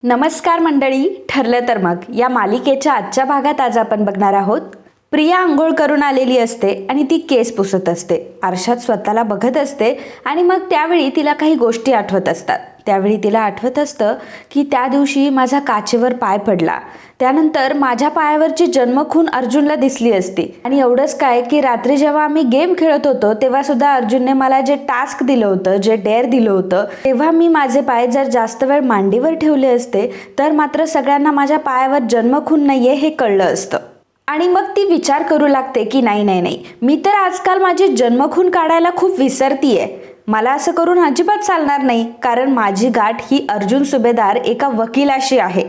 नमस्कार मंडळी, ठरलं तर मग या मालिकेच्या आजच्या भागात आज आपण बघणार आहोत. प्रिया आंघोळ करून आलेली असते आणि ती केस पुसत असते. आरशात स्वतःला बघत असते आणि मग त्यावेळी तिला काही गोष्टी आठवत असतात. त्यावेळी तिला आठवत असतं की त्या दिवशी माझा काचेवर पाय पडला, त्यानंतर माझ्या पायावरची जन्मखून अर्जुनला दिसली असती. आणि एवढंच काय की रात्री जेव्हा आम्ही गेम खेळत होतो तेव्हा सुद्धा अर्जुनने मला जे टास्क दिलं होतं, जे डेअर दिलं होतं, तेव्हा मी माझे पाय जर जास्त वेळ मांडीवर ठेवले असते तर मात्र सगळ्यांना माझ्या पायावर जन्मखून नाहीये हे कळलं असतं. आणि मग ती विचार करू लागते की नाही, मी तर आजकाल माझी जन्मखून काढायला खूप विसरतीये. मला असं करून अजिबात चालणार नाही, कारण माझी गाठ ही अर्जुन सुभेदार एका वकिलाशी आहे.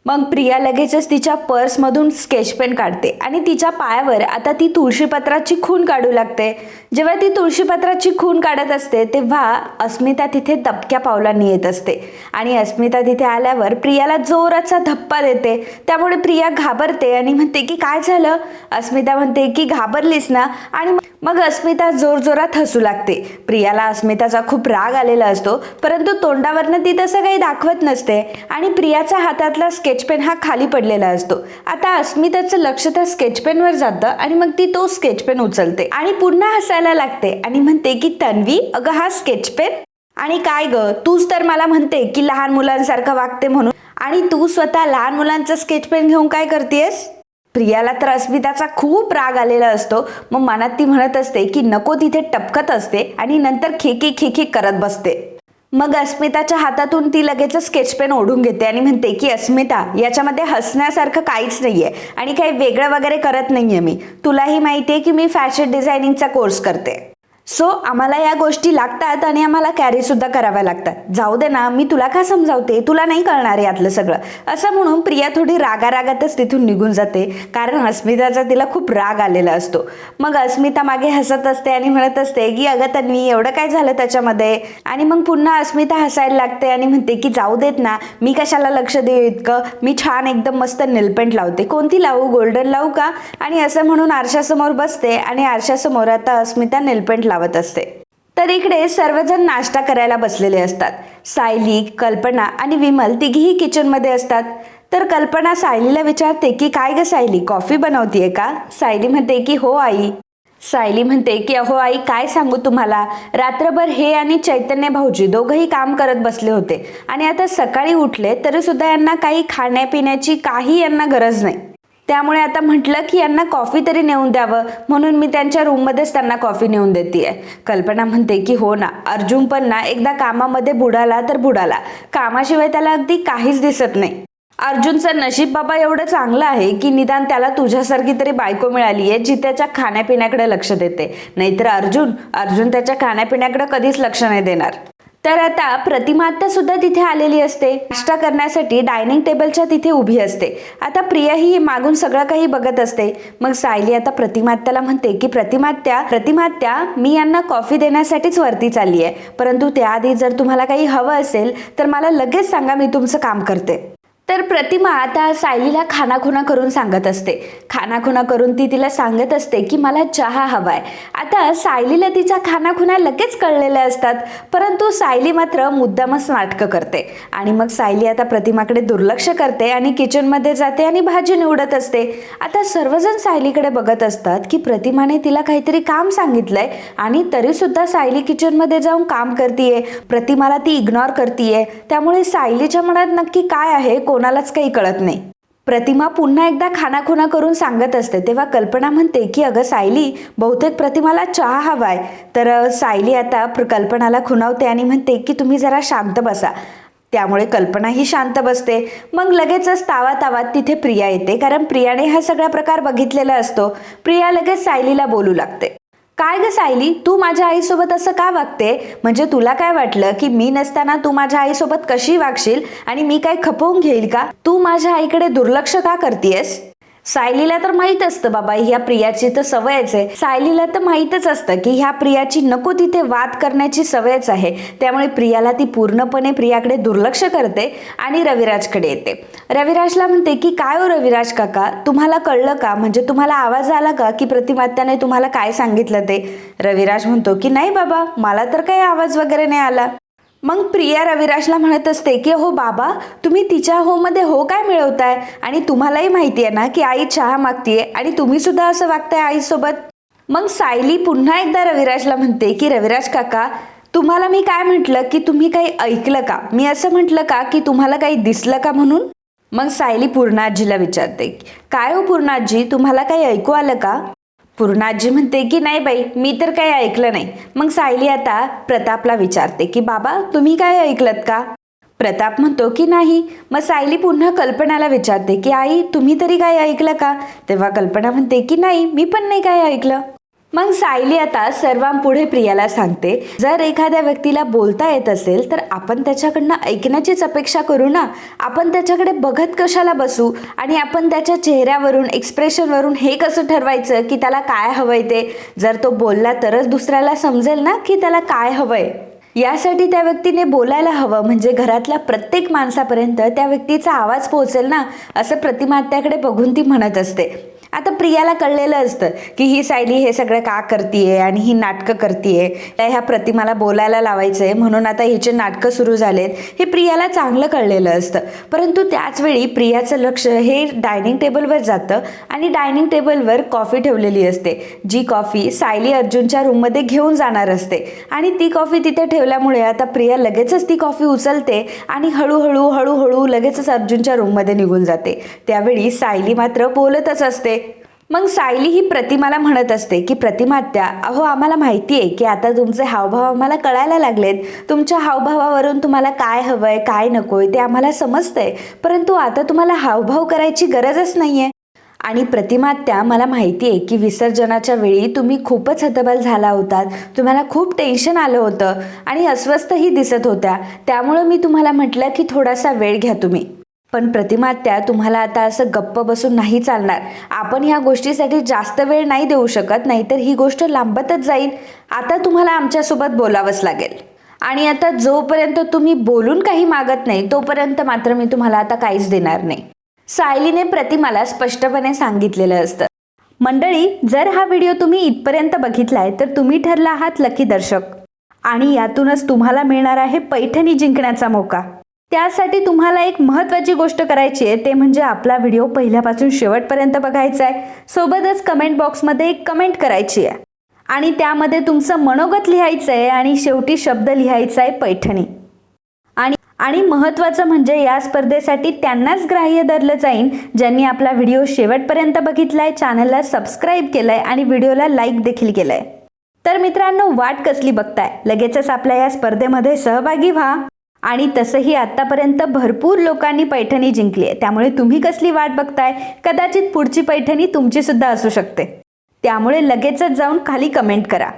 मग प्रिया लगेचच तिच्या पर्समधून स्केच पेन काढते आणि तिच्या पायावर आता ती तुळशीपत्राची खून काढू लागते. जेव्हा ती तुळशीपत्राची खून काढत असते तेव्हा अस्मिता तिथे दबक्या पावलांनी येत असते आणि अस्मिता तिथे आल्यावर प्रियाला जोराचा धप्पा देते. त्यामुळे प्रिया घाबरते आणि म्हणते की काय झालं. अस्मिता म्हणते की घाबरलीस ना. आणि मग अस्मिता जोरजोरात हसू लागते. प्रियाला अस्मिताचा खूप राग आलेला असतो, परंतु तोंडावरनं ती तसं काही दाखवत नसते आणि प्रियाच्या हातातला स्केच पेन हा खाली पडलेला असतो. आता अस्मिताचं लक्ष त्या स्केच पेनवर जातं आणि मग ती तो स्केच पेन उचलते आणि पुन्हा हसायला लागते आणि म्हणते की तन्वी, अगं हा स्केच पेन? आणि काय ग, तूच तर मला म्हणते की लहान मुलांसारखं वागते म्हणून, आणि तू स्वतः लहान मुलांचं स्केच पेन घेऊन काय करतेस? प्रियाला तर अस्मिताचा खूप राग आलेला असतो. मग मनात ती म्हणत असते की नको तिथे टपकत असते आणि नंतर खेकी करत बसते. मग अस्मिताच्या हातातून ती लगेच स्केच पेन ओढून घेते आणि म्हणते की अस्मिता, याच्यामध्ये हसण्यासारखं काहीच नाहीये आणि काही वेगळं वगैरे करत नाहीये मी. तुलाही माहितीये की मी फॅशन डिझायनिंगचा कोर्स करते, सो आम्हाला या गोष्टी लागतात आणि आम्हाला कॅरी सुद्धा कराव्या लागतात. जाऊ दे ना, मी तुला का समजावते, तुला नाही कळणार यातलं सगळं. असं म्हणून प्रिया थोडी रागारागातच तिथून निघून जाते, कारण अस्मिताचा तिला खूप राग आलेला असतो. मग अस्मिता मागे हसत असते आणि म्हणत असते की अगं तन्वी, एवढं काय झालं त्याच्यामध्ये. आणि मग पुन्हा अस्मिता हसायला लागते आणि म्हणते की जाऊ देत ना, मी कशाला लक्ष देऊ इतकं, मी छान एकदम मस्त नेलपेंट लावते. कोणती लावू, गोल्डन लावू का? आणि असं म्हणून आरशासमोर बसते आणि आरशासमोर आता अस्मिता नेलपेंट लावत असते. तर इकडे सर्वजण नाश्ता करायला बसलेले असतात. सायली, कल्पना आणि विमल तिघीही किचनमध्ये असतात. तर कल्पना सायलीला विचारते की काय ग सायली, कॉफी बनवतीये का? सायली म्हणते की हो आई. सायली म्हणते की अहो आई, काय सांगू तुम्हाला, रात्रभर हे आणि चैतन्य भाऊजी दोघंही काम करत बसले होते आणि आता सकाळी उठले तरी सुद्धा यांना काही खाण्यापिण्याची काही यांना गरज नाही. त्यामुळे आता म्हटलं की यांना कॉफी तरी नेऊन द्यावं, म्हणून मी त्यांच्या रूममध्येच त्यांना कॉफी नेऊन देते. कल्पना म्हणते की हो ना, अर्जुन पण ना एकदा कामामध्ये बुडाला तर बुडाला, कामाशिवाय त्याला अगदी काहीच दिसत नाही. अर्जुनचं नशीब बाबा एवढं चांगलं आहे की निदान त्याला तुझ्यासारखी तरी बायको मिळाली आहे जी त्याच्या खाण्यापिण्याकडे लक्ष देते. नाहीतर अर्जुन त्याच्या खाण्यापिण्याकडे कधीच लक्ष नाही देणार. तर आता प्रतिमा आत्या सुद्धा तिथे आलेली असते. नाश्ता करण्यासाठी डायनिंग टेबलच्या तिथे उभी असते. आता प्रिया ही मागून सगळं काही बघत असते. मग सायली आता प्रतिमा आत्याला म्हणते की प्रतिमा आत्या, मी यांना कॉफी देण्यासाठीच वरती चालली आहे, परंतु त्याआधी जर तुम्हाला काही हवं असेल तर मला लगेच सांगा, मी तुमचं काम करते. तर प्रतिमा आता सायलीला खानाखुणा करून सांगत असते. खानाखुणा करून ती तिला सांगत असते की मला चहा हवाय. आता सायलीला तिच्या खानाखुणा लगेच कळलेल्या असतात, परंतु सायली मात्र मुद्दामच नाटकं करते. आणि मग सायली आता प्रतिमाकडे दुर्लक्ष करते आणि किचनमध्ये जाते आणि भाजी निवडत असते. आता सर्वजण सायलीकडे बघत असतात की प्रतिमाने तिला काहीतरी काम सांगितलंय आणि तरी सुद्धा सायली किचनमध्ये जाऊन काम करतीये. प्रतिमाला ती इग्नोर करतीये. त्यामुळे सायलीच्या मनात नक्की काय आहे कोणालाच काही कळत नाही. प्रतिमा पुन्हा एकदा खानाखुणा करून सांगत असते. तेव्हा कल्पना म्हणते की अगं सायली, बहुतेक प्रतिमाला चहा हवाय. तर सायली आता कल्पनाला खुणावते आणि म्हणते की तुम्ही जरा शांत बसा. त्यामुळे कल्पना ही शांत बसते. मग लगेचच तावातावात तिथे प्रिया येते, कारण प्रियाने हा सगळा प्रकार बघितलेला असतो. प्रिया लगेच सायलीला बोलू लागते. काय ग सायली, तू माझ्या आईसोबत असं का वागते? म्हणजे तुला काय वाटलं की मी नसताना तू माझ्या आईसोबत कशी वागशील आणि मी काय खपवून घेईल का? तू माझ्या आईकडे दुर्लक्ष का करतेयस? सायलीला तर माहित असतं बाबा, ह्या प्रियाची तर सवयच आहे. सायलीला तर माहीतच असतं की ह्या प्रियाची नको तिथे वाद करण्याची सवयच आहे. त्यामुळे प्रियाला ती पूर्णपणे प्रियाकडे दुर्लक्ष करते आणि रविराजकडे येते. रविराजला म्हणते की काय हो रविराज काका, तुम्हाला कळलं का? म्हणजे तुम्हाला आवाज आला का की प्रतिमात्याने तुम्हाला काय सांगितलं ते? रविराज म्हणतो की नाही बाबा, मला तर काही आवाज वगैरे नाही आला. मग प्रिया रविराजला म्हणत असते की हो बाबा, तुम्ही तिच्या मध्ये हो काय मिळवताय, आणि तुम्हालाही माहिती आहे ना की आई चहा मागतीये आणि तुम्ही सुद्धा असं वागताय आईसोबत. मग सायली पुन्हा एकदा रविराजला म्हणते की रविराज काका, तुम्हाला मी काय म्हटलं की तुम्ही काही ऐकलं का? मी असं म्हटलं का की तुम्हाला काही दिसलं का म्हणून? मग सायली पूर्णाजीला विचारते, काय हो पूर्णाजी, तुम्हाला काही ऐकू आलं का? पूर्णाजी म्हणते की नाही बाई, मी तर काही ऐकलं नाही. मग सायली आता प्रतापला विचारते की बाबा, तुम्ही काय ऐकलत का? प्रताप म्हणतो की नाही. मग सायली पुन्हा कल्पनाला विचारते की आई, तुम्ही तरी काय ऐकलं का? तेव्हा कल्पना म्हणते की नाही, मी पण नाही काय ऐकलं. मग सायली आता सर्वांपुढे प्रियाला सांगते, जर एखाद्या व्यक्तीला बोलता येत असेल तर आपण त्याच्याकडनं ऐकण्याचीच अपेक्षा करू ना. आपण त्याच्याकडे बघत कशाला बसू, आणि आपण त्याच्या चेहऱ्यावरून, एक्सप्रेशनवरून हे कसं ठरवायचं की त्याला काय हवंय ते? जर तो बोलला तरच दुसऱ्याला समजेल ना की त्याला काय हवंय. यासाठी त्या व्यक्तीने बोलायला हवं, म्हणजे घरातल्या प्रत्येक माणसापर्यंत त्या व्यक्तीचा आवाज पोहोचेल ना, असं प्रतिमात्याकडे बघून ती म्हणत असते. आता प्रियाला कळलेलं असतं की ही सायली हे सगळं का करतीये आणि ही नाटकं करतीये, ह्या प्रतिमाला बोलायला लावायचंय म्हणून आता हिचे नाटकं सुरू झालेत, हे प्रियाला चांगलं कळलेलं असतं. परंतु त्याच वेळी प्रियाचं लक्ष हे डायनिंग टेबलवर जातं आणि डायनिंग टेबलवर कॉफी ठेवलेली असते, जी कॉफी सायली अर्जुनच्या रूममध्ये घेऊन जाणार असते. आणि ती कॉफी तिथे ठेवल्यामुळे आता प्रिया लगेचच ती कॉफी उचलते आणि हळूहळू लगेचच अर्जुनच्या रूममध्ये निघून जाते. त्यावेळी सायली मात्र बोलतच असते. मग सायली ही प्रतिमाला म्हणत असते की प्रतिमात्या, अहो आम्हाला माहिती आहे की आता तुमचे हावभाव आम्हाला कळायला लागलेत. तुमच्या हावभावावरून तुम्हाला काय हवंय काय नकोय ते आम्हाला समजतंय, परंतु आता तुम्हाला हावभाव करायची गरजच नाहीये. आणि प्रतिमात्या, मला माहिती आहे की विसर्जनाच्या वेळी तुम्ही खूपच हतबल झाला होतात, तुम्हाला खूप टेन्शन आलं होतं आणि अस्वस्थही दिसत होत्या, त्यामुळं मी तुम्हाला म्हटलं की थोडासा वेळ घ्या तुम्ही. पण प्रतिमात्या, तुम्हाला आता असं गप्प बसून नाही चालणार. आपण ह्या गोष्टीसाठी जास्त वेळ नाही देऊ शकत, नाहीतर ही गोष्ट लांबतच जाईल. आता तुम्हाला आमच्यासोबत बोलावंच लागेल. आणि आता जोपर्यंत तुम्ही बोलून काही मागत नाही तोपर्यंत मात्र मी तुम्हाला आता काहीच देणार नाही. सायलीने प्रतिमाला स्पष्टपणे सांगितलेलं असतं. मंडळी, जर हा व्हिडिओ तुम्ही इथपर्यंत बघितलाय तर तुम्ही ठरला आहात लकी दर्शक, आणि यातूनच तुम्हाला मिळणार आहे पैठणी जिंकण्याचा मौका. त्यासाठी तुम्हाला एक महत्त्वाची गोष्ट करायची आहे, ते म्हणजे आपला व्हिडिओ पहिल्यापासून शेवटपर्यंत बघायचा आहे. सोबतच कमेंट बॉक्समध्ये एक कमेंट करायची आहे आणि त्यामध्ये तुमचं मनोगत लिहायचं आहे आणि शेवटी शब्द लिहायचा आहे पैठणी. आणि महत्त्वाचं म्हणजे या स्पर्धेसाठी त्यांनाच ग्राह्य धरलं जाईल ज्यांनी आपला व्हिडिओ शेवटपर्यंत बघितलाय, चॅनलला सबस्क्राईब केलंय आणि व्हिडिओला लाईक देखील केलंय. तर मित्रांनो, वाट कसली बघताय, लगेचच आपल्या या स्पर्धेमध्ये सहभागी व्हा. आणि तसंही आतापर्यंत भरपूर लोकांनी पैठणी जिंकली आहे, त्यामुळे तुम्ही कसली वाट बघताय? कदाचित पुढची पैठणी तुमची सुद्धा असू शकते. त्यामुळे लगेचच जाऊन खाली कमेंट करा.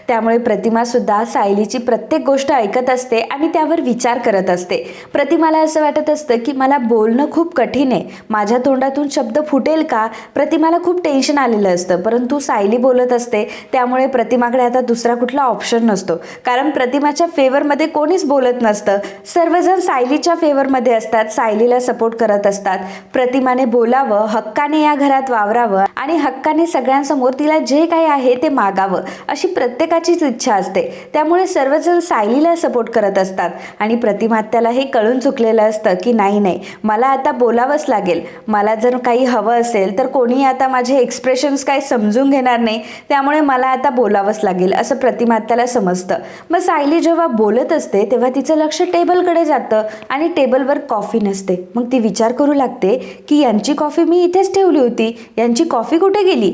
त्यामुळे प्रतिमा सुद्धा सायलीची प्रत्येक गोष्ट ऐकत असते आणि त्यावर विचार करत असते. प्रतिमाला असं वाटत असतं की मला बोलणं खूप कठीण आहे, माझ्या तोंडातून शब्द फुटेल का? प्रतिमाला खूप टेन्शन आलेलं असतं, परंतु सायली बोलत असते, त्यामुळे प्रतिमाकडे आता दुसरा कुठला ऑप्शन नसतो. कारण प्रतिमाच्या फेवरमध्ये कोणीच बोलत नसतं, सर्वजण सायलीच्या फेवरमध्ये असतात, सायलीला सपोर्ट करत असतात. प्रतिमाने बोलावं, हक्काने या घरात वावरावं आणि हक्काने सगळ्यांसमोर तिला जे काही आहे ते मागावं, अशी प्रत्येकाचीच इच्छा असते. त्यामुळे सर्वजण सायलीला सपोर्ट करत असतात आणि प्रतिमात्याला हे कळून चुकलेलं असतं की नाही, मला आता बोलावंच लागेल. मला जर काही हवं असेल तर कोणी आता माझे एक्सप्रेशन्स काही समजून घेणार नाही, त्यामुळे मला आता बोलावंच लागेल, असं प्रतिमात्याला समजतं. मग सायली जेव्हा बोलत असते तेव्हा तिचं लक्ष टेबलकडे जातं आणि टेबलवर कॉफी नसते. मग ती विचार करू लागते की यांची कॉफी मी इथेच ठेवली होती, यांची कॉफी कुठे गेली?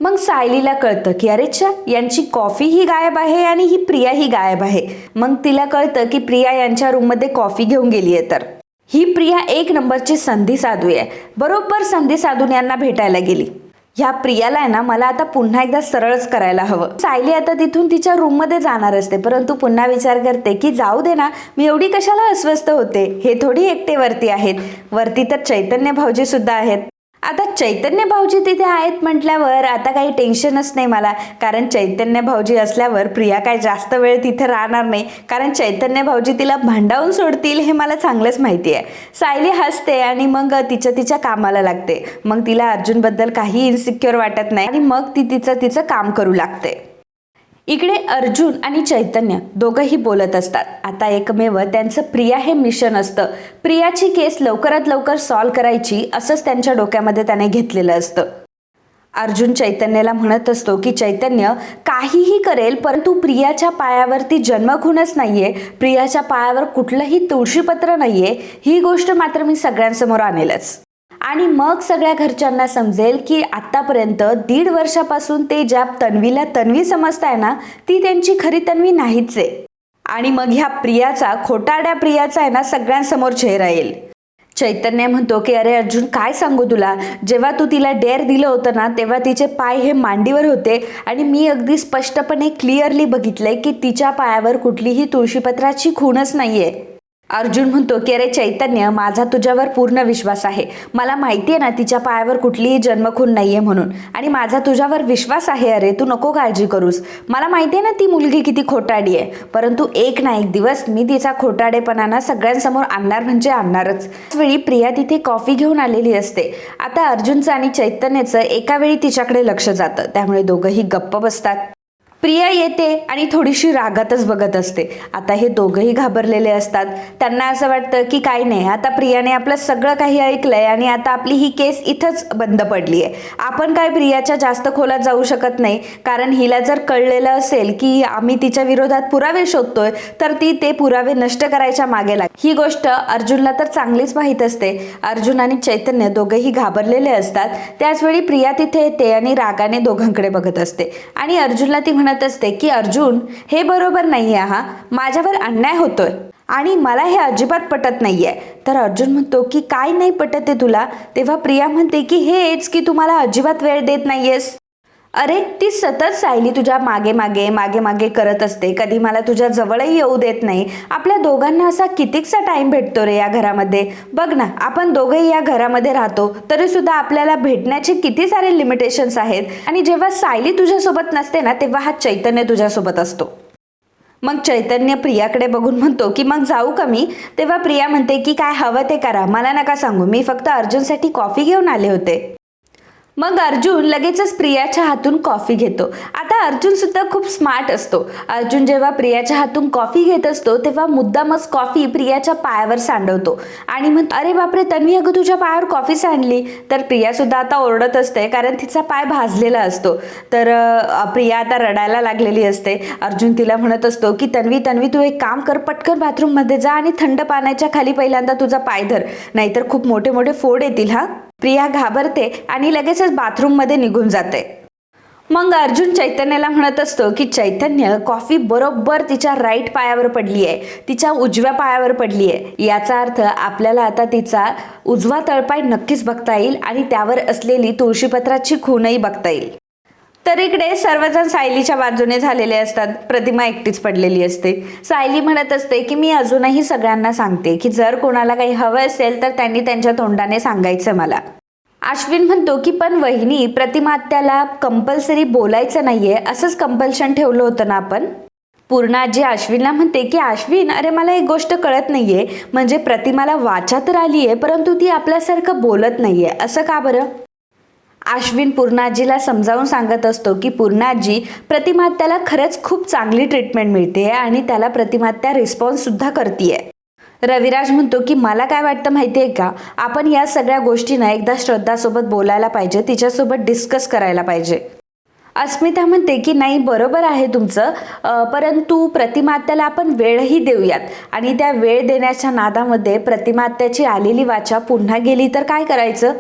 मग सायलीला कळतं की अरेच्छा, यांची कॉफी ही गायब आहे आणि ही प्रिया ही गायब आहे. मग तिला कळतं की प्रिया यांच्या रूममध्ये कॉफी घेऊन गेली आहे. तर ही प्रिया एक नंबरची संधी साधू आहे, बरोबर संधी साधून यांना भेटायला गेली. ह्या प्रियाला आहे ना, मला आता पुन्हा एकदा सरळच करायला हवं. सायली आता तिथून तिच्या रूममध्ये जाणार असते, परंतु पुन्हा विचार करते की जाऊ दे ना, मी एवढी कशाला अस्वस्थ होते, हे थोडी एकटे वरती आहेत, वरती तर चैतन्य भाऊजी सुद्धा आहेत. आता चैतन्य भाऊजी तिथे आहेत म्हटल्यावर आता काही टेन्शनच नाही मला, कारण चैतन्य भाऊजी असल्यावर प्रिया काय जास्त वेळ तिथे राहणार नाही, कारण चैतन्य भाऊजी तिला भांडावून सोडतील हे मला चांगलंच माहिती आहे. सायली हसते आणि मग तिच्या कामाला लागते. मग तिला अर्जुनबद्दल काही इन्सिक्युअर वाटत नाही आणि मग ती तिचं काम करू लागते. इकडे अर्जुन आणि चैतन्य दोघंही बोलत असतात. आता एकमेव त्यांचं प्रिया हे मिशन असतं. प्रियाची केस लवकरात लवकर सॉल्व्ह करायची असंच त्यांच्या डोक्यामध्ये त्याने घेतलेलं असतं. अर्जुन चैतन्याला म्हणत असतो की चैतन्य काहीही करेल परंतु प्रियाच्या पायावरती जन्मखूनच नाहीये, प्रियाच्या पायावर कुठलंही तुळशीपत्र नाहीये, ही गोष्ट मात्र मी सगळ्यांसमोर आणेलच. आणि मग सगळ्या घरच्यांना समजेल की आतापर्यंत 1.5 वर्षापासून ते ज्या तन्वीला तन्वी समजताय ना, ती त्यांची खरी तन्वी नाहीच आहे. आणि मग ह्या प्रियाचा, खोटारड्या प्रियाचा आहे ना, सगळ्यांसमोर चेहरा येईल. चैतन्य म्हणतो की अरे अर्जुन, काय सांगू तुला, जेव्हा तू तिला डेअर दिलं होतं ना, तेव्हा तिचे पाय हे मांडीवर होते आणि मी अगदी स्पष्टपणे क्लिअरली बघितलंय की तिच्या पायावर कुठलीही तुळशीपत्राची खूणच नाहीये. अर्जुन म्हणतो की अरे चैतन्य, माझा तुझ्यावर पूर्ण विश्वास आहे. मला माहिती आहे ना तिच्या पायावर कुठलीही जन्मखून नाहीये म्हणून, आणि माझा तुझ्यावर विश्वास आहे. अरे तू नको काळजी करूस. मला माहिती आहे ना ती मुलगी किती खोटाडी आहे, परंतु एक ना एक दिवस मी तिचा खोटाडेपणा सगळ्यांसमोर आणणार म्हणजे आणणारच. वेळी प्रिया तिथे कॉफी घेऊन आलेली असते. आता अर्जुनचं आणि चैतन्याचं एका वेळी तिच्याकडे लक्ष जातं, त्यामुळे दोघंही गप्प बसतात. प्रिया येते आणि थोडीशी रागातच बघत असते. आता हे दोघंही घाबरलेले असतात. त्यांना असं वाटतं की काही नाही, आता प्रियाने आपलं सगळं काही ऐकलंय आणि आता आपली ही केस इथंच बंद पडली आहे. आपण काय प्रियाच्या जास्त खोलात जाऊ शकत नाही, कारण हिला जर कळलेलं असेल की आम्ही तिच्या विरोधात पुरावे शोधतोय तर ती ते पुरावे नष्ट करायच्या मागे लागेल. ही गोष्ट अर्जुनला तर चांगलीच माहीत असते. अर्जुन आणि चैतन्य दोघेही घाबरलेले असतात. त्याचवेळी प्रिया तिथे येते आणि रागाने दोघांकडे बघत असते आणि अर्जुनला ती म्हणत असते की अर्जुन, हे बरोबर नाहीये, हा माझ्यावर अन्याय होतोय आणि मला हे अजिबात पटत नाहीये. तर अर्जुन म्हणतो की काय नाही पटत आहे तुला? तेव्हा प्रिया म्हणते की हेच की तू मला अजिबात वेळ देत नाहीयेस. अरे ती सतत सायली तुझ्या मागे मागे मागे मागे करत असते, कधी मला तुझ्या जवळही येऊ देत नाही. आपल्या दोघांना असा कितीकसा टाइम भेटतो रे या घरामध्ये? बघ ना, आपण दोघेही या घरामध्ये राहतो तरी सुद्धा आपल्याला भेटण्याचे किती सारे लिमिटेशन्स आहेत. आणि जेव्हा सायली तुझ्यासोबत नसते ना, तेव्हा हा चैतन्य तुझ्यासोबत असतो. मग चैतन्य प्रियाकडे बघून म्हणतो की मग जाऊ का मी? तेव्हा प्रिया म्हणते की काय हवं ते करा, मला नका सांगू, मी फक्त अर्जुनसाठी कॉफी घेऊन आले होते. मग अर्जुन लगेचच प्रियाच्या हातून कॉफी घेतो. आता अर्जुन सुद्धा खूप स्मार्ट असतो. अर्जुन जेव्हा प्रियाच्या हातून कॉफी घेत असतो तेव्हा मुद्दामच कॉफी प्रियाच्या पायावर सांडवतो आणि म्हणतो अरे बापरे तन्वी, अगं तुझ्या पायावर कॉफी सांडली. तर प्रिया सुद्धा आता ओरडत असते, कारण तिचा पाय भाजलेला असतो. तर प्रिया आता रडायला लागलेली असते. अर्जुन तिला म्हणत असतो की तन्वी तन्वी, तू एक काम कर, पटकन बाथरूम मध्ये जा आणि थंड पाण्याच्या खाली पहिल्यांदा तुझा पाय धर, नाहीतर खूप मोठे मोठे फोड येतील हा. प्रिया घाबरते आणि लगेचच बाथरूम मध्ये निघून जाते. मग अर्जुन चैतन्याला म्हणत असतो की चैतन्य, कॉफी बरोबर तिच्या राईट पायावर पडली आहे, तिच्या उजव्या पायावर पडली आहे. याचा अर्थ आपल्याला आता तिचा उजवा तळपाय नक्कीच बघता येईल आणि त्यावर असलेली तुळशीपत्राची खूणही बघता येईल. तर इकडे सर्वजण सायलीच्या बाजूने झालेले असतात. प्रतिमा एकटीच पडलेली असते. सायली म्हणत असते की मी अजूनही सगळ्यांना सांगते की जर कोणाला काही हवं असेल तर त्यांनी त्यांच्या तोंडाने सांगायचं मला. अश्विन म्हणतो की पण वहिनी, प्रतिमा आत्याला कंपल्सरी बोलायचं नाहीये, असंच कंपल्शन ठेवलं होतं ना आपण. पूर्णा आजी अश्विनला म्हणते की अश्विन, अरे मला एक गोष्ट कळत नाहीये, म्हणजे प्रतिमाला वाचा तर आलीये परंतु ती आपल्यासारखं बोलत नाहीये, असं का बरं? अश्विन पूर्णाजीला समजावून सांगत असतो की पूर्णाजी, प्रतिमात्याला खरंच खूप चांगली ट्रीटमेंट मिळते आणि त्याला प्रतिमात्या रिस्पॉन्स सुद्धा करतीये. रविराज म्हणतो की मला काय वाटतं माहितीये का, आपण या सगळ्या गोष्टींना एकदा श्रद्धासोबत बोलायला पाहिजे, तिच्यासोबत डिस्कस करायला पाहिजे. अस्मिता म्हणते की नाही बरोबर आहे तुमचं, परंतु प्रतिमात्याला आपण वेळही देऊयात आणि त्या वेळ देण्याच्या नादामध्ये प्रतिमात्याची आलेली वाचा पुन्हा गेली तर काय करायचं?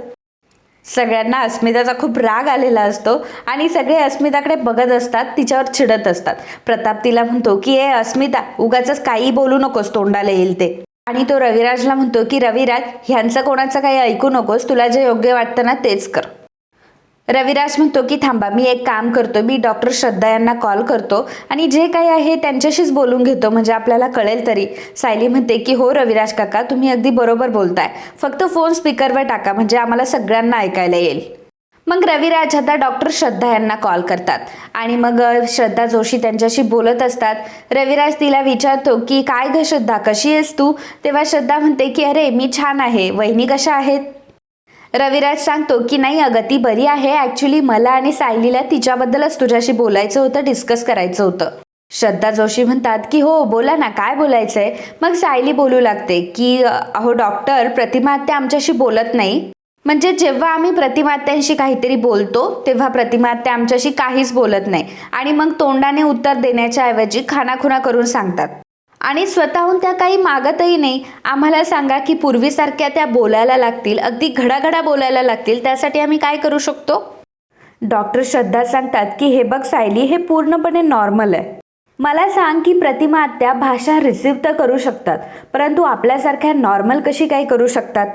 सगळ्यांना अस्मिताचा खूप राग आलेला असतो आणि सगळे अस्मिताकडे बघत असतात, तिच्यावर चिडत असतात. प्रताप तिला म्हणतो की ए अस्मिता, उगाच काही बोलू नकोस, तोंडाला येईल ते. आणि तो रविराजला म्हणतो की रविराज, ह्यांचं कोणाचं काही ऐकू नकोस, तुला जे योग्य वाटतं ना तेच कर. रविराज म्हणतो की थांबा, मी एक काम करतो, मी डॉक्टर श्रद्धा यांना कॉल करतो आणि जे काही आहे त्यांच्याशीच बोलून घेतो, म्हणजे आपल्याला कळेल तरी. सायली म्हणते की हो रविराज काका, तुम्ही अगदी बरोबर बोलताय, फक्त फोन स्पीकरवर टाका म्हणजे आम्हाला सगळ्यांना ऐकायला येईल. मग रविराज आता डॉक्टर श्रद्धा यांना कॉल करतात आणि मग श्रद्धा जोशी त्यांच्याशी बोलत असतात. रविराज तिला विचारतो की काय ग श्रद्धा, कशी आहेस तू? तेव्हा श्रद्धा म्हणते की अरे मी छान आहे, वहिनी कशा आहेत? रविराज सांगतो की नाही अगं ती बरी आहे, ऍक्च्युली मला आणि सायलीला तिच्याबद्दलच तुझ्याशी बोलायचं होतं, डिस्कस करायचं होतं. श्रद्धा जोशी म्हणतात की हो बोला ना, काय बोलायचंय. मग सायली बोलू लागते की अहो डॉक्टर, प्रतिमा आत्या आमच्याशी बोलत नाही. म्हणजे जेव्हा आम्ही प्रतिमा आत्यांशी काहीतरी बोलतो तेव्हा प्रतिमा आत्या आमच्याशी काहीच बोलत नाही आणि मग तोंडाने उत्तर देण्याच्या ऐवजी खानाखुणा करून सांगतात आणि स्वतःहून त्या काही मागतही नाही. आम्हाला सांगा की पूर्वीसारख्या त्या बोलायला लागतील, अगदी घडाघडा बोलायला लागतील, त्यासाठी आम्ही काय करू शकतो. डॉक्टर श्रद्धा सांगतात की हे बघ सायली, हे पूर्णपणे नॉर्मल आहे. मला सांग की प्रतिमा आत्या भाषा रिसीव्ह तर करू शकतात, परंतु आपल्यासारख्या नॉर्मल कशी काय करू शकतात.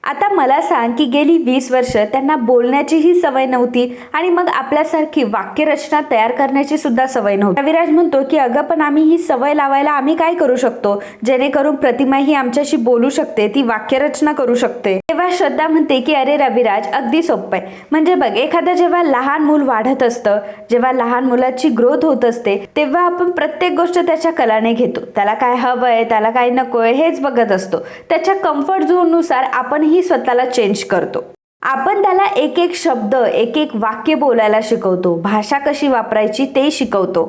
आता मला सांग की गेली 20 वर्ष त्यांना बोलण्याचीही सवय नव्हती आणि मग आपल्यासारखी वाक्यरचना तयार करण्याची सुद्धा सवय नव्हती. रविराज म्हणतो की अगं पण आम्ही ही सवय लावायला आम्ही काय करू शकतो जेणेकरून प्रतिमा ही आमच्याशी बोलू शकते, ती वाक्यरचना करू शकते. तेव्हा श्रद्धा म्हणते की अरे रविराज, अगदी सोपं आहे. म्हणजे बघ, एखादं जेव्हा लहान मूल वाढत असतं, जेव्हा लहान मुलाची ग्रोथ होत असते, तेव्हा आपण प्रत्येक गोष्ट त्याच्या कलाने घेतो. त्याला काय हवंय, त्याला काय नकोय हेच बघत असतो. त्याच्या कम्फर्ट झोननुसार आपण ही स्वतःला चेंज करतो. आपण त्याला एक एक शब्द, एक एक वाक्य बोलायला शिकवतो, भाषा कशी वापरायची ते शिकवतो.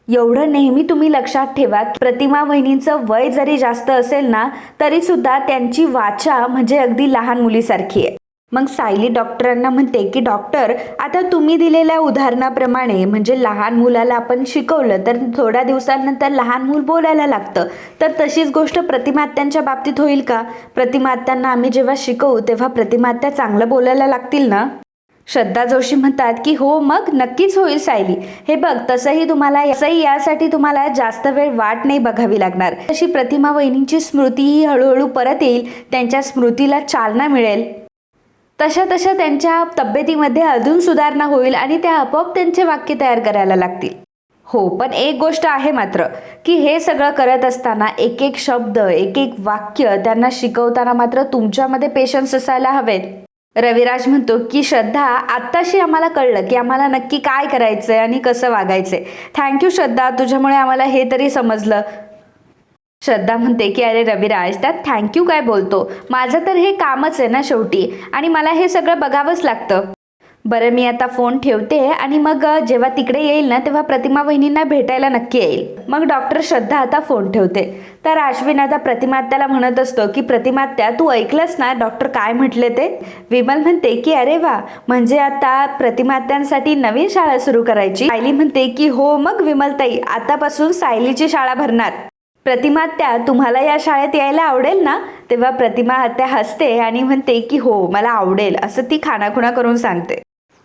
एवढं नेहमी तुम्ही लक्षात ठेवा, प्रतिमा वहिनींचं वय जरी जास्त असेल ना, तरी सुद्धा त्यांची वाचा म्हणजे अगदी लहान मुलीसारखी आहे. मग सायली डॉक्टरांना म्हणते की डॉक्टर, आता तुम्ही दिलेल्या उदाहरणाप्रमाणे म्हणजे लहान मुलाला आपण शिकवलं तर थोड्या दिवसांनंतर लहान मूल बोलायला लागतं, तर तशीच गोष्ट प्रतिमा आत्यांच्या बाबतीत होईल का. प्रतिमा आत्यांना आम्ही जेव्हा शिकवू तेव्हा प्रतिमा आत्या चांगलं बोलायला लागतील ना. श्रद्धा जोशी म्हणतात की हो मग नक्कीच होईल सायली. हे बघ, तसंही यासाठी तुम्हाला जास्त वेळ वाट नाही बघावी लागणार. तशी प्रतिमा वहिनींची स्मृतीही हळूहळू परत येईल, त्यांच्या स्मृतीला चालना मिळेल, तशा त्यांच्या तब्येतीमध्ये अजून सुधारणा होईल आणि त्या आपोआप त्यांचे वाक्य तयार करायला लागतील. हो, पण एक गोष्ट आहे मात्र, की हे सगळं करत असताना एक एक शब्द, एक एक वाक्य त्यांना शिकवताना मात्र तुमच्यामध्ये पेशन्स असायला हवेत. रविराज म्हणतो की श्रद्धा, आत्ताशी आम्हाला कळलं की आम्हाला नक्की काय करायचंय आणि कसं वागायचंय. थँक्यू श्रद्धा, तुझ्यामुळे आम्हाला हे तरी समजलं. श्रद्धा म्हणते की अरे रविराज, त्यात थँक्यू काय बोलतो, माझं तर हे कामच आहे ना शेवटी, आणि मला हे सगळं बघावंच लागतं. बरं, मी आता फोन ठेवते आणि मग जेव्हा तिकडे येईल ना तेव्हा प्रतिमा वहिनींना भेटायला नक्की येईल. मग डॉक्टर श्रद्धा आता फोन ठेवते. तर अश्विन आता प्रतिमा आत्याला म्हणत असतो की प्रतिमा आत्या, तू ऐकलंस ना डॉक्टर काय म्हटले ते. विमल म्हणते की अरे वा, म्हणजे आता प्रतिमा आत्यांसाठी नवीन शाळा सुरू करायची. सायली म्हणते की हो, मग विमलताई आतापासून सायलीची शाळा भरणार. प्रतिमा आत्या, तुम्हाला या शाळेत यायला आवडेल ना. तेव्हा प्रतिमा आत्या हसते आणि म्हणते की हो मला आवडेल, असं ती खाणाखुणा करून सांगते.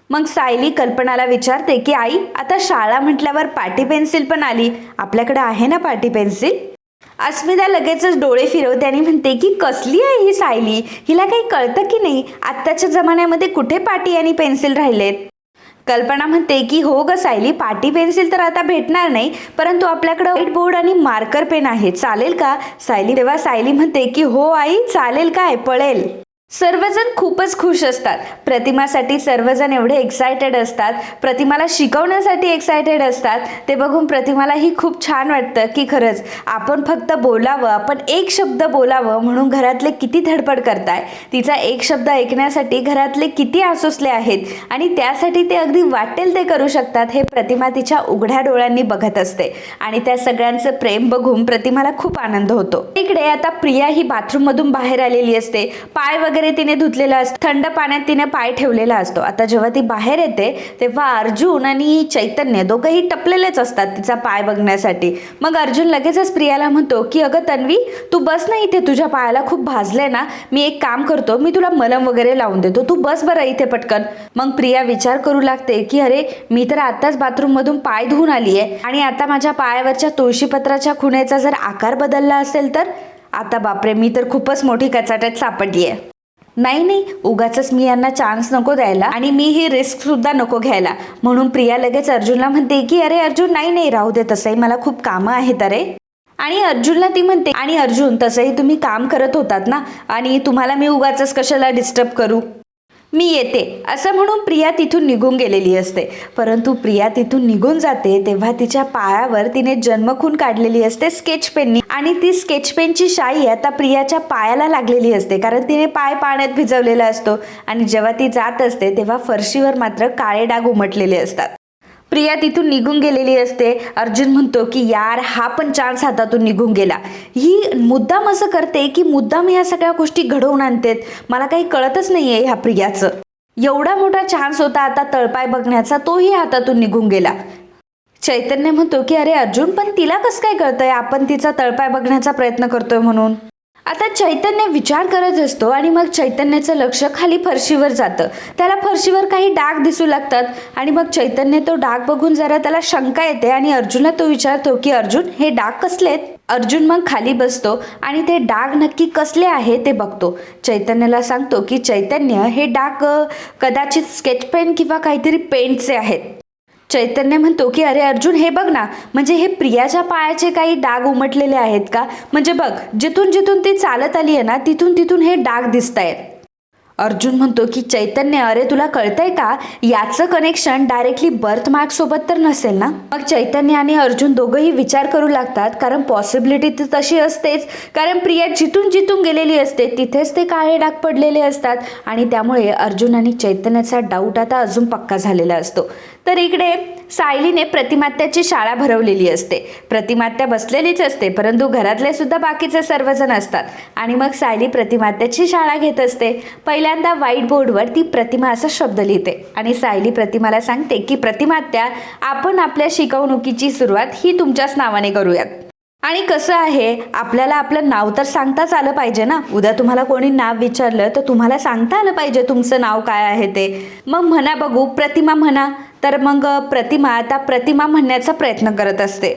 मग सायली कल्पनाला विचारते की आई, आता शाळा म्हटल्यावर पाटी पेन्सिल पण आली, आपल्याकडे आहे ना पाटी पेन्सिल. अस्मिता लगेचच डोळे फिरवते आणि म्हणते की कसली आहे ही सायली, हिला काही कळतं की नाही, आत्ताच्या जमान्यामध्ये कुठे पाटी आणि पेन्सिल राहिलेत. कल्पना म्हणते की हो ग सायली, पाटी पेन्सिल तर आता भेटणार नाही, परंतु आपल्याकडे व्हाईट बोर्ड आणि मार्कर पेन आहे, चालेल का सायली. तेव्हा सायली म्हणते की हो आई चालेल, काय पळेल. सर्वजण खूपच खुश असतात. प्रतिमासाठी सर्वजण एवढे एक्सायटेड असतात, प्रतिमाला शिकवण्यासाठी एक्सायटेड असतात. ते बघून प्रतिमालाही खूप छान वाटतं की खरंच आपण फक्त बोलावं, आपण एक शब्द बोलावं म्हणून घरातले किती धडपड करताय, तिचा एक शब्द ऐकण्यासाठी घरातले किती आसुसले आहेत आणि त्यासाठी ते अगदी वाटेल ते करू शकतात, हे प्रतिमा तिच्या उघड्या डोळ्यांनी बघत असते आणि त्या सगळ्यांचं प्रेम बघून प्रतिमाला खूप आनंद होतो. इकडे आता प्रिया ही बाथरूम मधून बाहेर आलेली असते. पाय वगैरे तिने धुतलेला असतो, थंड पाण्यात तिने पाय ठेवलेला असतो. आता जेव्हा ती बाहेर येते तेव्हा अर्जुन आणि चैतन्य दोघंही टपलेलेच असतात तिचा पाय बघण्यासाठी. मग अर्जुन लगेचच प्रियाला म्हणतो की अगं तन्वी, तू बस ना इथे, तुझ्या पायाला खूप भाजलंय ना, मी एक काम करतो, मी तुला मलम वगैरे लावून देतो, तू बस बरं इथे पटकन. मग प्रिया विचार करू लागते की अरे मी तर आताच बाथरूम मधून पाय धुवून आली आहे आणि आता माझ्या पायावरच्या तुळशीपत्राच्या खुणेचा जर आकार बदलला असेल तर आता बापरे, मी तर खूपच मोठी कचाट्यात सापडली आहे. नाही, उगाच मी यांना चान्स नको द्यायला आणि मी ही रिस्क सुद्धा नको घ्यायला. म्हणून प्रिया लगेच अर्जुनला म्हणते की अरे अर्जुन, नाही राहू दे, तसंही मला खूप कामं आहेत अरे. आणि अर्जुनला ती म्हणते, आणि अर्जुन तसंही तुम्ही काम करत होतात ना, आणि तुम्हाला मी उगाच कशाला डिस्टर्ब करू. मी येते असं म्हणून प्रिया तिथून निघून गेलेली असते. परंतु प्रिया तिथून निघून जाते तेव्हा तिच्या पायावर तिने जन्मखून काढलेली असते स्केच पेननी, आणि ती स्केच पेनची शाई आता प्रियाच्या पायाला लागलेली असते, कारण तिने पाय पाण्यात भिजवलेला असतो. आणि जेव्हा ती जात असते तेव्हा फरशीवर मात्र काळे डाग उमटलेले असतात. प्रिया तिथून निघून गेलेली असते. अर्जुन म्हणतो की यार, हा पण चान्स हातातून निघून गेला. ही मुद्दाम असं करते की मुद्दाम ह्या सगळ्या गोष्टी घडवून आणतेत. मला काही कळतच नाहीये ह्या प्रियाचं. एवढा मोठा चान्स होता आता तळपाय बघण्याचा, तोही हातातून निघून गेला. चैतन्य म्हणतो की अरे अर्जुन, पण तिला कसं काय कळतंय आपण तिचा तळपाय बघण्याचा प्रयत्न करतोय म्हणून. आता चैतन्य विचार करत असतो आणि मग चैतन्याचं लक्ष खाली फरशीवर जातं. त्याला फरशीवर काही डाग दिसू लागतात आणि मग चैतन्य तो डाग बघून जरा त्याला शंका येते आणि अर्जुनला तो विचारतो की अर्जुन, हे डाग कसले आहेत. अर्जुन मग खाली बसतो आणि ते डाग नक्की कसले आहे ते बघतो. चैतन्याला सांगतो की चैतन्य, हे डाग कदाचित स्केच पेन किंवा काहीतरी पेंटचे आहेत. चैतन्य म्हणतो की अरे अर्जुन, हे बघ ना, म्हणजे हे प्रियाच्या पायाचे काही डाग उमटलेले आहेत का. म्हणजे बघ, जिथून जिथून ती चालत आली आहे ना, तिथून तिथून हे डाग दिसत आहेत. अर्जुन म्हणतो की चैतन्य, अरे तुला कळतंय का, याचं कनेक्शन डायरेक्टली बर्थमार्क सोबत तर नसेल ना. मग चैतन्य आणि अर्जुन दोघंही विचार करू लागतात, कारण पॉसिबिलिटी तर तशी असतेच, कारण प्रिया जिथून जिथून गेलेली असते तिथेच ते काळे डाग पडलेले असतात. आणि त्यामुळे अर्जुन आणि चैतन्याचा डाऊट आता अजून पक्का झालेला असतो. तर इकडे सायलीने प्रतिमात्याची शाळा भरवलेली असते. प्रतिमात्या बसलेलीच असते, परंतु घरातले सुद्धा बाकीचे सर्वजण असतात. आणि मग सायली प्रतिमात्याची शाळा घेत असते. पहिल्यांदा व्हाईट बोर्डवर ती प्रतिमा असा शब्द लिहिते आणि सायली प्रतिमाला सांगते की प्रतिमात्या, आपण आपल्या शिकवणुकीची सुरुवात ही तुमच्याच नावाने करूयात. आणि कसं आहे, आपल्याला आपलं नाव तर सांगताच आलं पाहिजे ना. उद्या तुम्हाला कोणी नाव विचारलं तर तुम्हाला सांगता आलं पाहिजे तुमचं नाव काय आहे ते. मग म्हणा बघू, प्रतिमा म्हणा. तर मग प्रतिमा आता प्रतिमा म्हणण्याचा प्रयत्न करत असते.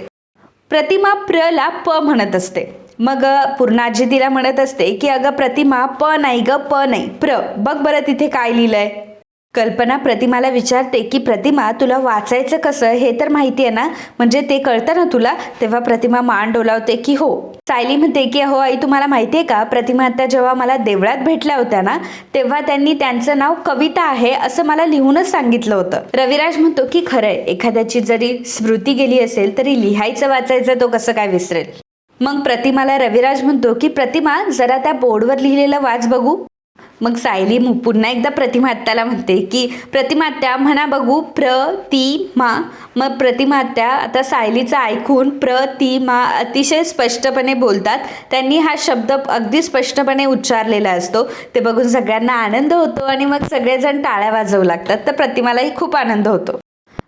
प्रतिमा प्रला प म्हणत असते. मग पूर्णाजी तिला म्हणत असते की अगं प्रतिमा, प नाही ग, प नाही, प्र. बघ बरं तिथे काय लिहिलंय. कल्पना प्रतिमाला विचारते की प्रतिमा, तुला वाचायचं कसं हे तर माहिती आहे ना, म्हणजे ते कळतं ना तुला. तेव्हा प्रतिमा मान डोलावते की हो. सायली म्हणते की हो आई, तुम्हाला माहिती आहे का, प्रतिमा आता जेव्हा मला देवळात भेटल्या होत्या ना, तेव्हा त्यांनी त्यांचं नाव कविता आहे असं मला लिहूनच सांगितलं होतं. रविराज म्हणतो की खरंय, एखाद्याची जरी स्मृती गेली असेल तरी लिहायचं वाचायचं तो कसं काय विसरेल. मग प्रतिमाला रविराज म्हणतो की प्रतिमा, जरा त्या बोर्डवर लिहिलेलं वाच बघू. मग सायली पुन्हा एकदा प्रतिमात्याला म्हणते की प्रतिमात्या म्हणा बघू, प्रतिमा. मग प्रतिमात्या आता सायलीचं ऐकून प्रतिमा अतिशय स्पष्टपणे बोलतात. त्यांनी हा शब्द अगदी स्पष्टपणे उच्चारलेला असतो. ते बघून सगळ्यांना आनंद होतो आणि मग सगळेजण टाळ्या वाजवू लागतात. तर प्रतिमालाही खूप आनंद होतो.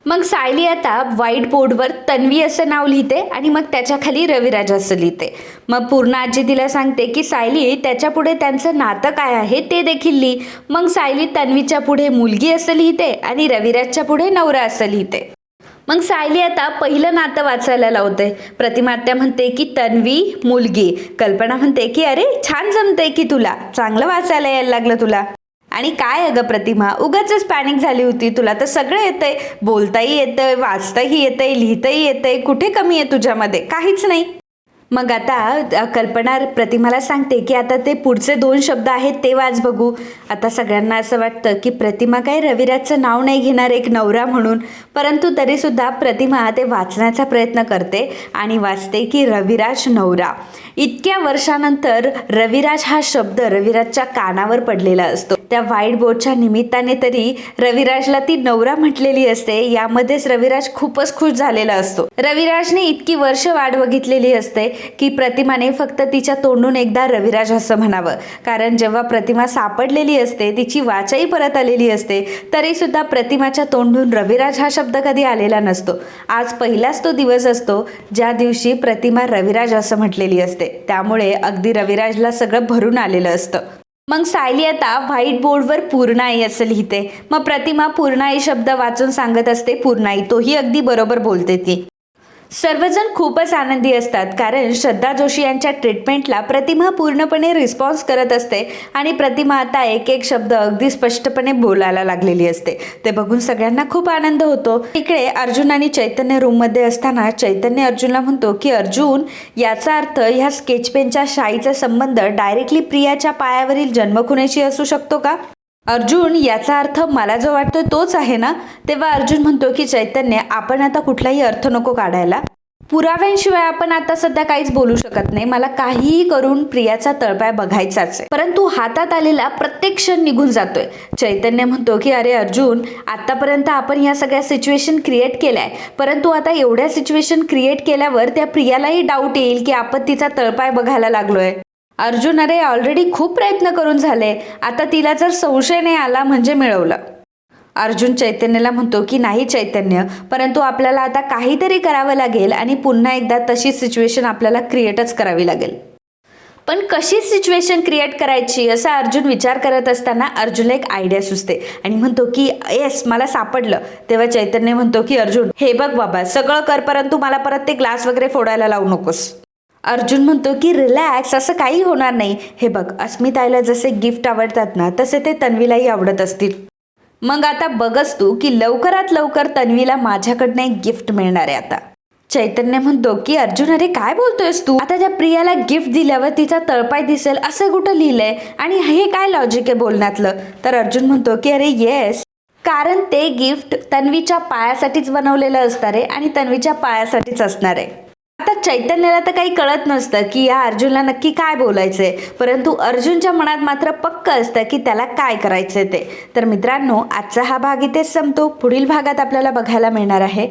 मग सायली आता व्हाईट बोर्डवर तन्वी असं नाव लिहिते आणि मग त्याच्या खाली रविराज असं लिहिते. मग पूर्ण आजी तिला सांगते की सायली, त्याच्या पुढे त्यांचं नातं काय आहे ते देखील लिही. मग सायली तन्वीच्या पुढे मुलगी असं लिहिते आणि रविराजच्या पुढे नवरा असं लिहिते. मग सायली आता पहिलं नातं वाचायला लावते. प्रतिमात्या म्हणते की तन्वी मुलगी. कल्पना म्हणते की अरे छान जमतंय की तुला, चांगलं वाचायला यायला लागलं तुला. आणि काय अगं प्रतिमा, उगाचच पॅनिक झाली होती. तुला तर सगळं येतंय, बोलताही येतंय, वाचताही येतंय, लिहिताही येतंय. कुठे कमी आहे तुझ्यामध्ये, काहीच नाही. मग आता कल्पना प्रतिमाला सांगते की आता ते पुढचे 2 शब्द आहेत ते वाच बघू. आता सगळ्यांना असं वाटतं की प्रतिमा काय रविराजचं नाव नाही घेणार एक नवरा म्हणून, परंतु तरीसुद्धा प्रतिमा ते वाचण्याचा प्रयत्न करते आणि वाचते की रविराज नवरा. इतक्या वर्षानंतर रविराज हा शब्द रविराजच्या कानावर पडलेला असतो. त्या व्हाईट बोर्डच्या निमित्ताने तरी रविराजला ती नवरा म्हटलेली असते. यामध्येच रविराज खूपच खुश झालेला असतो. रविराजने इतकी वर्ष वाट बघितलेली असते की प्रतिमाने फक्त तिच्या तोंडून एकदा रविराज असं म्हणावं. कारण जेव्हा प्रतिमा सापडलेली असते, तिची वाचाही परत आलेली असते, तरी सुद्धा प्रतिमाच्या तोंडून रविराज हा शब्द कधी आलेला नसतो. आज पहिलाच तो दिवस असतो ज्या दिवशी प्रतिमा रविराज असं म्हटलेली असते. त्यामुळे अगदी रविराजला सगळं भरून आलेलं असतं. मग सायली आता व्हाईट बोर्डवर पूर्णाई असं लिहिते. मग प्रतिमा पूर्णाई शब्द वाचून सांगत असते पूर्णाई. तोही अगदी बरोबर बोलते ती. सर्वजण खूपच आनंदी असतात कारण श्रद्धा जोशी यांच्या ट्रीटमेंटला प्रतिमा पूर्णपणे रिस्पॉन्स करत असते आणि प्रतिमा आता एक एक शब्द अगदी स्पष्टपणे बोलायला लागलेली असते. ते बघून सगळ्यांना खूप आनंद होतो. इकडे अर्जुन आणि चैतन्य रूममध्ये असताना चैतन्य अर्जुनला म्हणतो की अर्जुन, याचा अर्थ ह्या स्केच पेनच्या शाईचा संबंध डायरेक्टली प्रियाच्या पायावरील जन्मखुनेशी असू शकतो का. अर्जुन, याचा अर्थ मला जो वाटतोय तोच आहे ना? तेव्हा अर्जुन म्हणतो की चैतन्य, आपण आता कुठलाही अर्थ नको काढायला. पुराव्यांशिवाय आपण आता सध्या काहीच बोलू शकत नाही. मला काहीही करून प्रियाचा तळपाय बघायचाच आहे. परंतु हातात आलेला प्रत्येक क्षण निघून जातोय. चैतन्य म्हणतो की अरे अर्जुन, आतापर्यंत आपण या सगळ्या सिच्युएशन क्रिएट केल्याय, परंतु आता एवढ्या सिच्युएशन क्रिएट केल्यावर त्या प्रियालाही डाऊट येईल की आपण तिचा तळपाय बघायला लागलोय. अर्जुन, अरे ऑलरेडी खूप प्रयत्न करून झाले, आता तिला जर संशय नाही आला म्हणजे मिळवलं. अर्जुन चैतन्याला म्हणतो की नाही चैतन्य, परंतु आपल्याला आता काहीतरी करावं लागेल आणि पुन्हा एकदा तशी सिच्युएशन आपल्याला क्रिएटच करावी लागेल. पण कशी सिच्युएशन क्रिएट करायची असा अर्जुन विचार करत असताना अर्जुनला एक आयडिया सुचते आणि म्हणतो की येस, मला सापडलं. तेव्हा चैतन्य म्हणतो की अर्जुन, हे बघ बाबा, सगळं कर, परंतु मला परत ते ग्लास वगैरे फोडायला लावू नकोस. अर्जुन म्हणतो की रिलॅक्स, असं काही होणार नाही. हे बघ, अस्मिताईला जसे गिफ्ट आवडतात ना, तसे ते तन्वीलाही आवडत असतील. मग आता बघच तू की लवकरात लवकर तन्वीला माझ्याकडनं एक गिफ्ट मिळणार आहे आता. चैतन्य म्हणतो की अर्जुन, अरे काय बोलतोयस तू? आता त्या प्रियाला गिफ्ट दिल्यावर तिचा तळपाय दिसेल असं कुठं लिहिलंय आणि हे काय लॉजिक आहे बोलण्यातलं? तर अर्जुन म्हणतो की अरे येस, कारण ते गिफ्ट तन्वीच्या पायासाठीच बनवलेलं असणार आहे आणि तन्वीच्या पायासाठीच असणार आहे. आता चैतन्याला तर काही कळत नसतं की या अर्जुनला नक्की काय बोलायचंय, परंतु अर्जुनच्या मनात मात्र पक्क असतं की त्याला काय करायचंय ते. तर मित्रांनो, आजचा हा भाग इथेच संपतो. पुढील भागात आपल्याला बघायला मिळणार आहे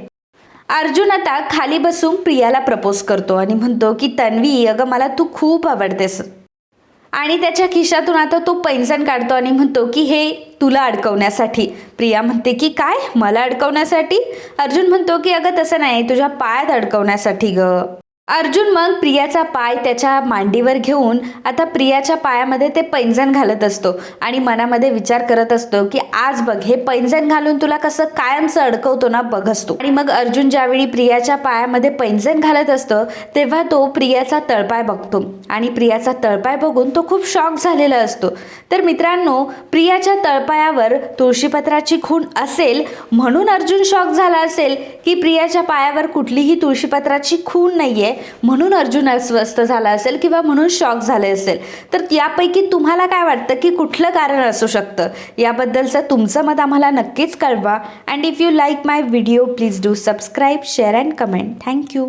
अर्जुन आता खाली बसून प्रियाला प्रपोज करतो आणि म्हणतो की तन्वी, अगं मला तू खूप आवडतेस. आणि त्याच्या खिशातून आता तो पैंजण काढतो आणि म्हणतो की हे तुला अडकवण्यासाठी. प्रिया म्हणते की काय, मला अडकवण्यासाठी? अर्जुन म्हणतो की अगं तसं नाही, तुझ्या पायात अडकवण्यासाठी ग. अर्जुन मग प्रियाचा पाय त्याच्या मांडीवर घेऊन आता प्रियाच्या पायामध्ये ते पैंजण घालत असतो आणि मनामध्ये विचार करत असतो की आज बघ, हे पैंजण घालून तुला कसं कायमचं अडकवतो ना, बघ असतो. आणि मग अर्जुन ज्यावेळी प्रियाच्या पायामध्ये पैंजण घालत असतो तेव्हा तो प्रियाचा तळपाय बघतो आणि प्रियाचा तळपाय बघून तो खूप शॉक झालेला असतो. तर मित्रांनो, प्रियाच्या तळपायावर तुळशीपत्राची खूण असेल म्हणून अर्जुन शॉक झाला असेल की प्रियाच्या पायावर कुठलीही तुळशीपत्राची खूण नाहीये म्हणून अर्जुन अस्वस्थ झाला असेल किंवा म्हणून शॉक झाले असेल. तर यापैकी तुम्हाला काय वाटतं की कुठलं कारण असू शकतं? याबद्दलचं तुमचं मत आम्हाला नक्कीच कळवा. And if you like my video, please do subscribe, share and comment. Thank you.